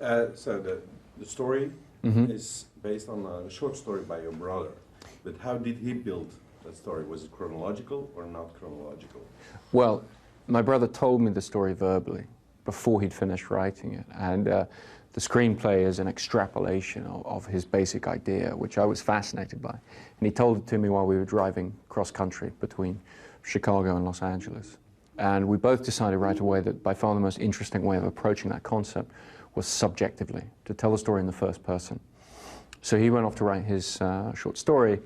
So the story is based on a short story by your brother. But how did he build that story? Was it chronological or not chronological? Well, my brother told me the story verbally before he'd finished writing it. And the screenplay is an extrapolation of his basic idea, which I was fascinated by. And he told it to me while we were driving cross-country between Chicago and Los Angeles. And we both decided right away that by far the most interesting way of approaching that concept was subjectively, to tell the story in the first person. So he went off to write his short story.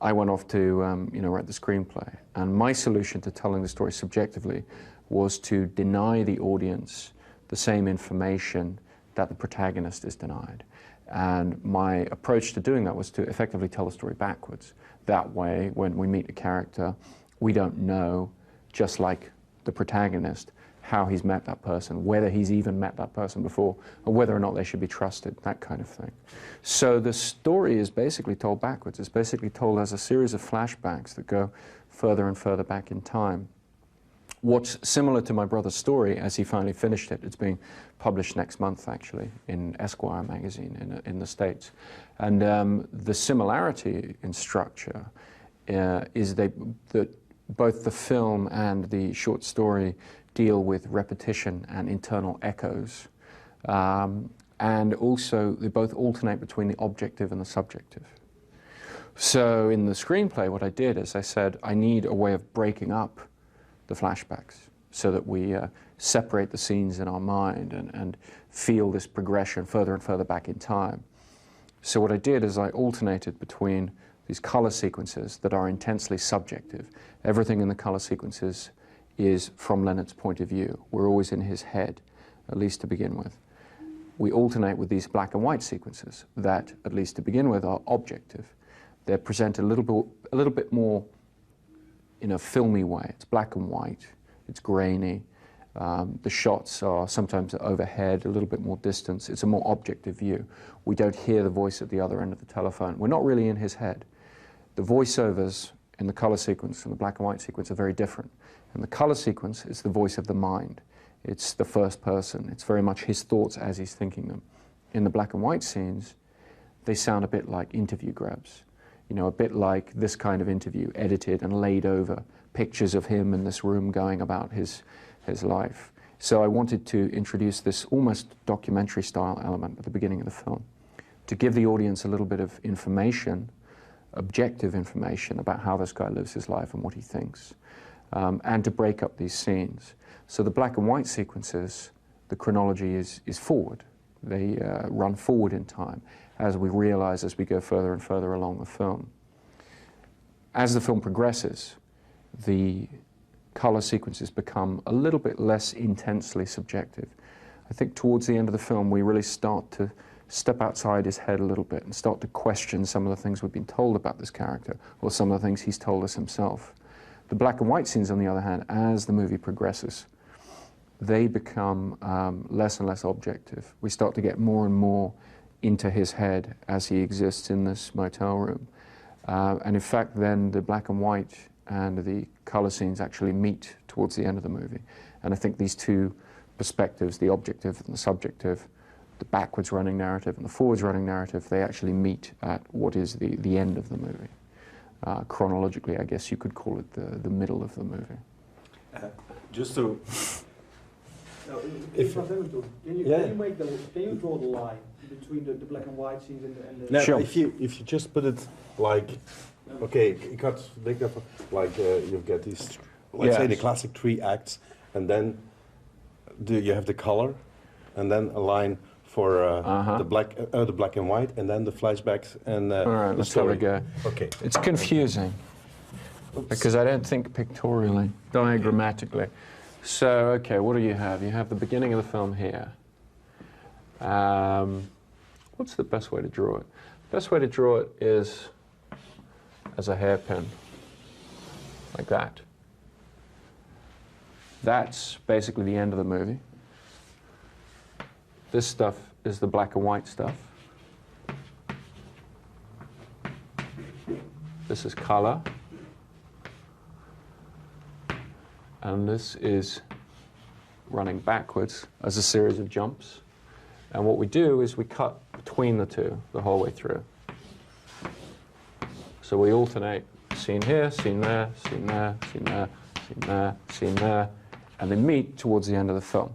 I went off to write the screenplay. And my solution to telling the story subjectively was to deny the audience the same information that the protagonist is denied. And my approach to doing that was to effectively tell the story backwards. That way, when we meet a character, we don't know, just like the protagonist, how he's met that person, whether he's even met that person before, or whether or not they should be trusted, that kind of thing. So the story is basically told backwards. It's basically told as a series of flashbacks that go further and further back in time. What's similar to my brother's story, as he finally finished it, it's being published next month, actually, in Esquire magazine in the States. And the similarity in structure is that both the film and the short story deal with repetition and internal echoes. And also, they both alternate between the objective and the subjective. So in the screenplay, what I did is I said, I need a way of breaking up the flashbacks so that we separate the scenes in our mind and feel this progression further and further back in time. So what I did is I alternated between these color sequences that are intensely subjective. Everything in the color sequences is from Leonard's point of view. We're always in his head, at least to begin with. We alternate with these black and white sequences that, at least to begin with, are objective. They're presented a little bit more in a filmy way. It's black and white, it's grainy. The shots are sometimes overhead, a little bit more distance. It's a more objective view. We don't hear the voice at the other end of the telephone. We're not really in his head. The voiceovers in the color sequence and the black and white sequence are very different. In the color sequence, it's the voice of the mind. It's the first person. It's very much his thoughts as he's thinking them. In the black and white scenes, they sound a bit like interview grabs. You know, a bit like this kind of interview, edited and laid over pictures of him in this room going about his life. So I wanted to introduce this almost documentary style element at the beginning of the film to give the audience a little bit of information, objective information about how this guy lives his life and what he thinks, and to break up these scenes. So the black and white sequences, the chronology is forward. They run forward in time, as we realize as we go further and further along the film. As the film progresses, the color sequences become a little bit less intensely subjective. I think towards the end of the film, we really start to step outside his head a little bit and start to question some of the things we've been told about this character, or some of the things he's told us himself. The black and white scenes, on the other hand, as the movie progresses, they become less and less objective. We start to get more and more into his head as he exists in this motel room. And in fact, then the black and white and the color scenes actually meet towards the end of the movie. And I think these two perspectives, the objective and the subjective, the backwards running narrative and the forwards running narrative, they actually meet at what is the end of the movie. Chronologically, I guess you could call it the middle of the movie. Just to... Can you draw the line between the black and white scenes and the... No, Sure. if you just put it like, okay, you get these, let's say the classic 3 acts, and then you have the color, and then a line for the black and white, and then the flashbacks and All right, let's have a go. Okay. It's confusing because I don't think pictorially, diagrammatically. So, okay, what do you have? You have the beginning of the film here. What's the best way to draw it? The best way to draw it is as a hairpin, like that. That's basically the end of the movie. This stuff is the black and white stuff. This is color. And this is running backwards as a series of jumps. And what we do is we cut between the two the whole way through. So we alternate scene here, scene there, scene there, scene there, scene there, scene there, and they meet towards the end of the film.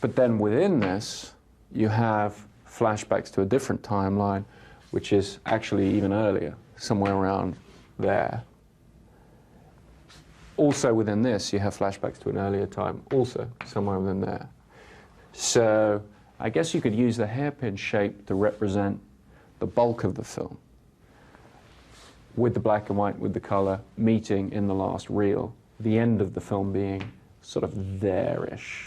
But then within this, you have flashbacks to a different timeline, which is actually even earlier, somewhere around there. Also within this, you have flashbacks to an earlier time, also somewhere within there. So I guess you could use the hairpin shape to represent the bulk of the film, with the black and white, with the color, meeting in the last reel, the end of the film being sort of there-ish,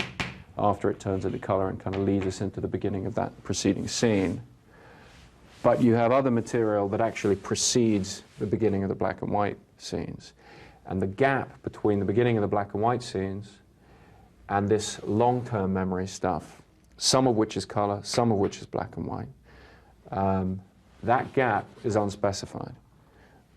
after it turns into color and kind of leads us into the beginning of that preceding scene. But you have other material that actually precedes the beginning of the black and white scenes. And the gap between the beginning of the black and white scenes and this long-term memory stuff, some of which is color, some of which is black and white, that gap is unspecified.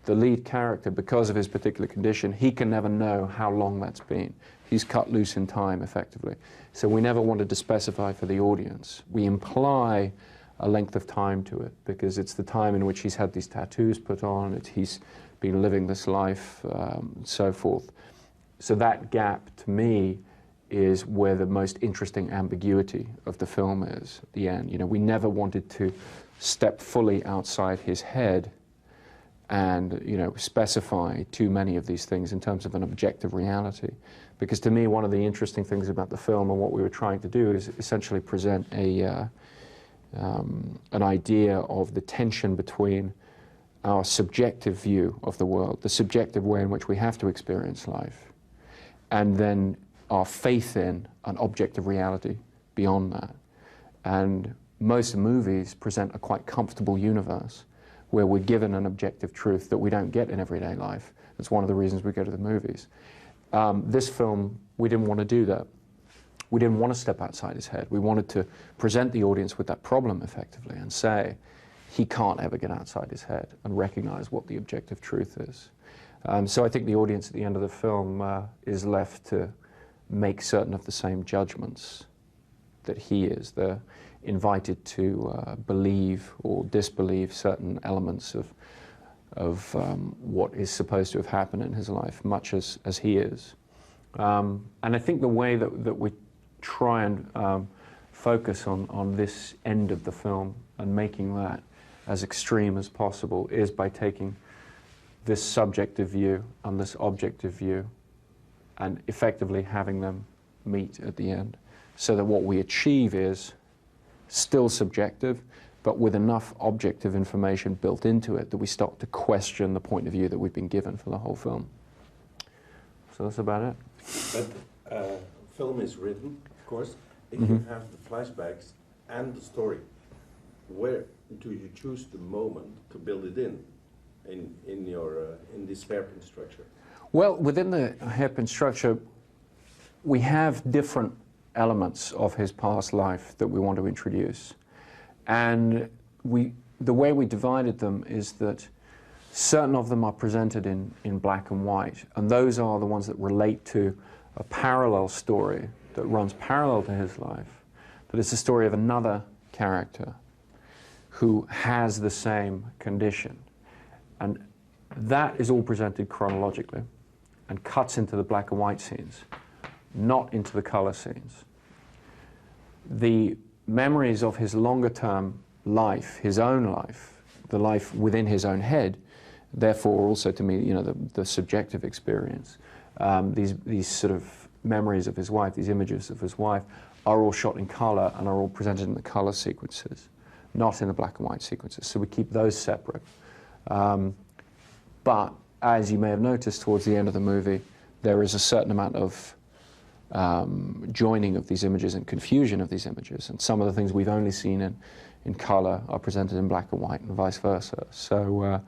The lead character, because of his particular condition, he can never know how long that's been. He's cut loose in time, effectively. So we never wanted to specify for the audience. We imply a length of time to it, because it's the time in which he's had these tattoos put on, he's been living this life, and so forth. So that gap, to me, is where the most interesting ambiguity of the film is, at the end. You know, we never wanted to step fully outside his head and, you know, specify too many of these things in terms of an objective reality. Because to me, one of the interesting things about the film and what we were trying to do is essentially present an idea of the tension between our subjective view of the world, the subjective way in which we have to experience life, and then our faith in an objective reality beyond that. And most movies present a quite comfortable universe where we're given an objective truth that we don't get in everyday life. That's one of the reasons we go to the movies. This film, we didn't want to do that. We didn't want to step outside his head. We wanted to present the audience with that problem, effectively, and say, he can't ever get outside his head and recognize what the objective truth is. So I think the audience at the end of the film is left to make certain of the same judgments that he is. They're invited to believe or disbelieve certain elements of what is supposed to have happened in his life, much as he is. And I think the way that we try and focus on this end of the film and making that as extreme as possible is by taking this subjective view and this objective view and effectively having them meet at the end, so that what we achieve is still subjective, but with enough objective information built into it that we start to question the point of view that we've been given for the whole film. So that's about it. But film is written, of course, if you have the flashbacks and the story. Where do you choose the moment to build it in this hairpin structure? Well, within the hairpin structure, we have different elements of his past life that we want to introduce. And the way we divided them is that certain of them are presented in black and white, and those are the ones that relate to a parallel story that runs parallel to his life, that is the story of another character who has the same condition. And that is all presented chronologically and cuts into the black and white scenes, not into the color scenes. The memories of his longer-term life, his own life, the life within his own head, therefore also to me, you know, the subjective experience, these sort of memories of his wife, these images of his wife, are all shot in color and are all presented in the color sequences, not in the black and white sequences. So we keep those separate. But as you may have noticed towards the end of the movie, there is a certain amount of joining of these images and confusion of these images. And some of the things we've only seen in color are presented in black and white and vice versa. So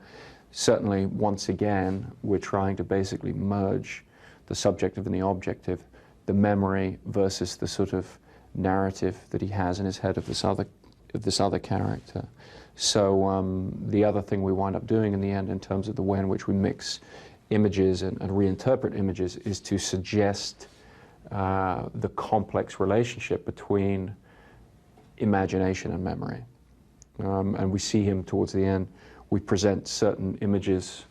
certainly, once again, we're trying to basically merge the subjective and the objective, the memory versus the sort of narrative that he has in his head of this other character. So the other thing we wind up doing in the end in terms of the way in which we mix images and reinterpret images is to suggest the complex relationship between imagination and memory. And we see him towards the end. We present certain images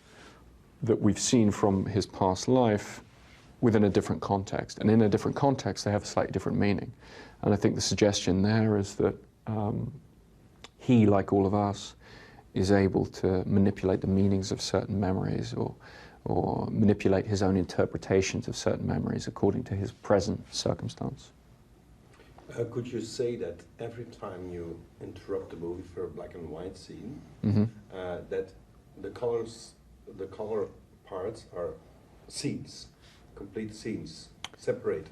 that we've seen from his past life within a different context. And in a different context, they have a slightly different meaning. And I think the suggestion there is that he, like all of us, is able to manipulate the meanings of certain memories or manipulate his own interpretations of certain memories according to his present circumstance. Could you say that every time you interrupt the movie for a black and white scene, that the color parts are scenes, complete scenes, separated?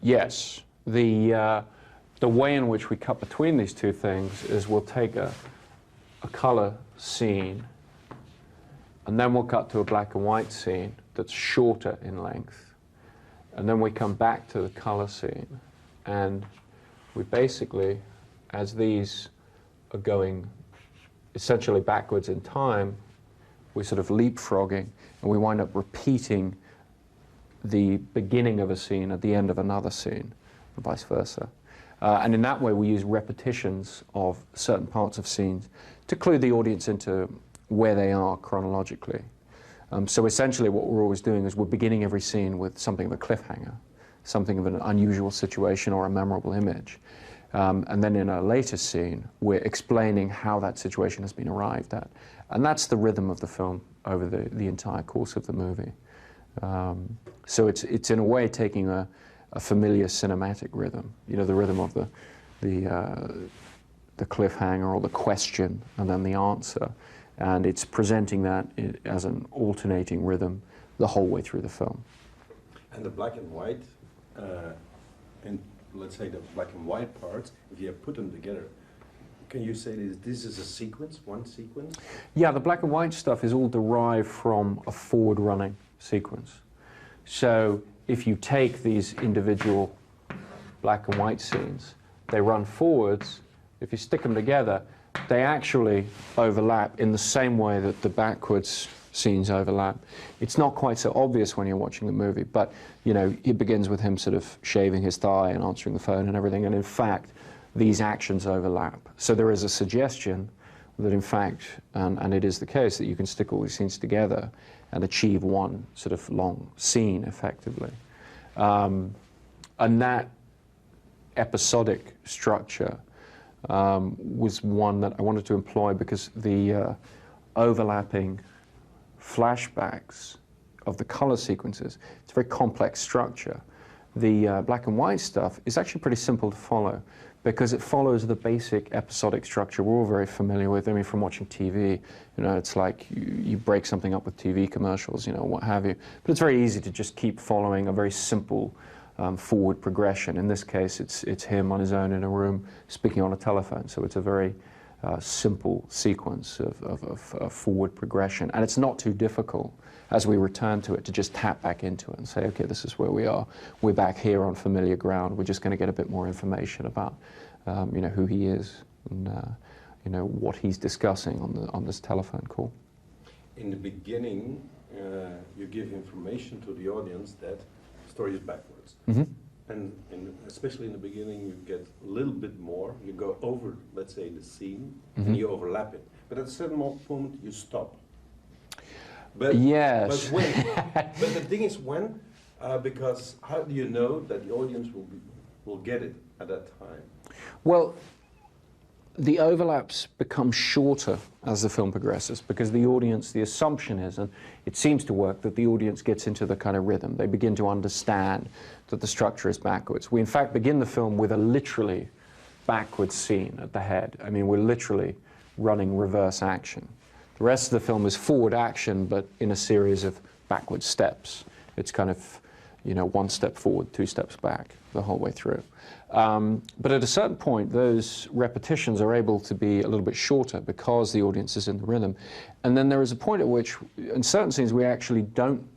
Yes. The way in which we cut between these two things is we'll take a color scene, and then we'll cut to a black and white scene that's shorter in length, and then we come back to the color scene, and we basically, as these are going essentially backwards in time, we're sort of leapfrogging, and we wind up repeating the beginning of a scene at the end of another scene, and vice versa. And in that way, we use repetitions of certain parts of scenes to clue the audience into where they are chronologically. So essentially what we're always doing is we're beginning every scene with something of a cliffhanger, something of an unusual situation or a memorable image. And then in a later scene, we're explaining how that situation has been arrived at. And that's the rhythm of the film over the entire course of the movie. So it's in a way taking a familiar cinematic rhythm, you know, the rhythm of the cliffhanger or the question and then the answer, and it's presenting that as an alternating rhythm the whole way through the film. And the black and white, and let's say the black and white parts, if you put them together, can you say this is a sequence, one sequence? Yeah, the black and white stuff is all derived from a forward-running sequence. So if you take these individual black and white scenes, they run forwards. If you stick them together, they actually overlap in the same way that the backwards scenes overlap. It's not quite so obvious when you're watching the movie, but you know, it begins with him sort of shaving his thigh and answering the phone and everything, and in fact, these actions overlap. So there is a suggestion that in fact, and it is the case, that you can stick all these scenes together and achieve one sort of long scene effectively. And that episodic structure was one that I wanted to employ because the overlapping flashbacks of the color sequences, it's a very complex structure. The black and white stuff is actually pretty simple to follow because it follows the basic episodic structure we're all very familiar with. I mean, from watching TV, you know, it's like you break something up with TV commercials, you know, what have you. But it's very easy to just keep following a very simple forward progression. In this case, it's him on his own in a room speaking on a telephone. So it's a very simple sequence of forward progression. And it's not too difficult as we return to it to just tap back into it and say, okay, this is where we are. We're back here on familiar ground. We're just going to get a bit more information about, you know, who he is and, you know, what he's discussing on this telephone call. In the beginning, you give information to the audience that the story is backwards. Mm-hmm. And especially in the beginning, you get a little bit more. You go over, let's say, the scene, and you overlap it. But at a certain moment, you stop. But, yes. But when? But the thing is when, because how do you know that the audience will get it at that time? Well, the overlaps become shorter as the film progresses because the audience, the assumption is, and it seems to work, that the audience gets into the kind of rhythm. They begin to understand that the structure is backwards. We in fact begin the film with a literally backwards scene at the head. I mean, we're literally running reverse action. The rest of the film is forward action, but in a series of backward steps. It's kind of, you know, one step forward, two steps back the whole way through. But at a certain point, those repetitions are able to be a little bit shorter because the audience is in the rhythm. And then there is a point at which, in certain scenes, we actually don't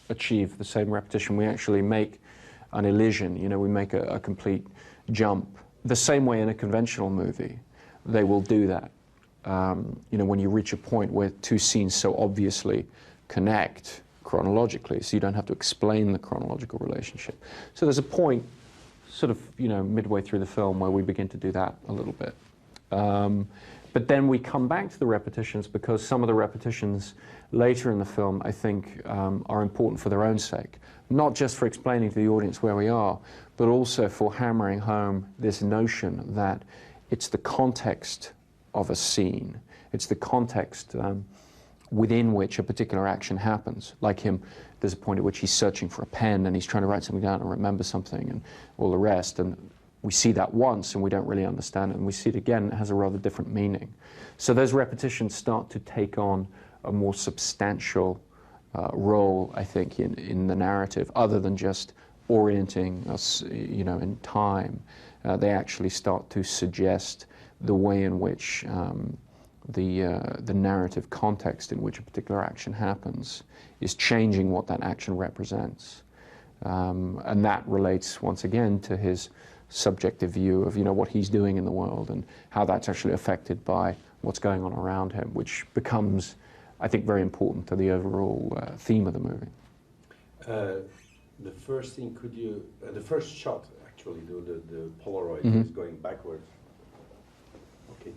achieve the same repetition. We actually make an elision, you know, we make a complete jump. The same way in a conventional movie, they will do that. You know, when you reach a point where two scenes so obviously connect chronologically, so you don't have to explain the chronological relationship. So there's a point sort of, midway through the film where we begin to do that a little bit. But then we come back to the repetitions because some of the repetitions later in the film, I think, are important for their own sake. Not just for explaining to the audience where we are, but also for hammering home this notion that it's the context of a scene. It's the context within which a particular action happens. Like him, there's a point at which he's searching for a pen and he's trying to write something down and remember something and all the rest. And we see that once and we don't really understand it. And we see it again, it has a rather different meaning. So those repetitions start to take on a more substantial role, I think, in the narrative, other than just orienting us, in time. They actually start to suggest the way in which the narrative context in which a particular action happens is changing what that action represents. And that relates, once again, to his subjective view of, what he's doing in the world and how that's actually affected by what's going on around him, which becomes, I think, very important to the overall theme of the movie. The first thing, the first shot, actually, the polaroid is going backwards. Okay.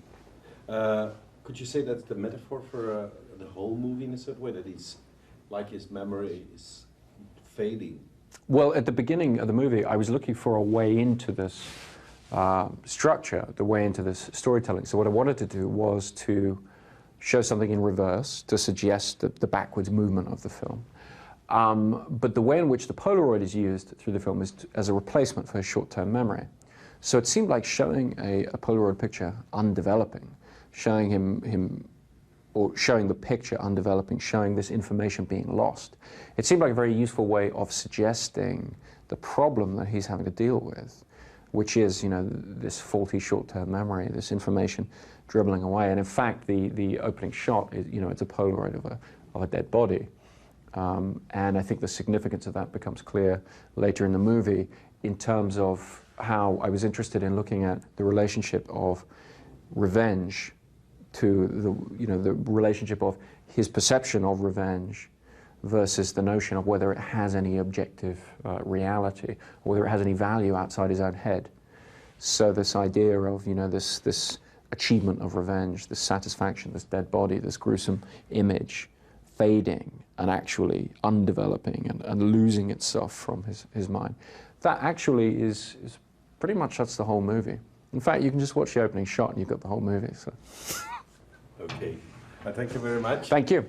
Could you say that's the metaphor for the whole movie in a certain way, that he's, like his memory is fading? Well, at the beginning of the movie, I was looking for a way into this structure, the way into this storytelling. So what I wanted to do was to show something in reverse to suggest the backwards movement of the film. But the way in which the Polaroid is used through the film is as a replacement for his short-term memory. So it seemed like showing a Polaroid picture undeveloping, showing him or showing the picture undeveloping, showing this information being lost. It seemed like a very useful way of suggesting the problem that he's having to deal with, which is, this faulty short-term memory, this information dribbling away. And in fact, the opening shot is, it's a Polaroid of a dead body. And I think the significance of that becomes clear later in the movie in terms of how I was interested in looking at the relationship of revenge to the relationship of his perception of revenge versus the notion of whether it has any objective reality, or whether it has any value outside his own head. So this idea of, this achievement of revenge, this satisfaction, this dead body, this gruesome image fading and actually undeveloping and losing itself from his mind. That actually is pretty much, that's the whole movie. In fact, you can just watch the opening shot and you've got the whole movie. So. Okay. Thank you very much. Thank you.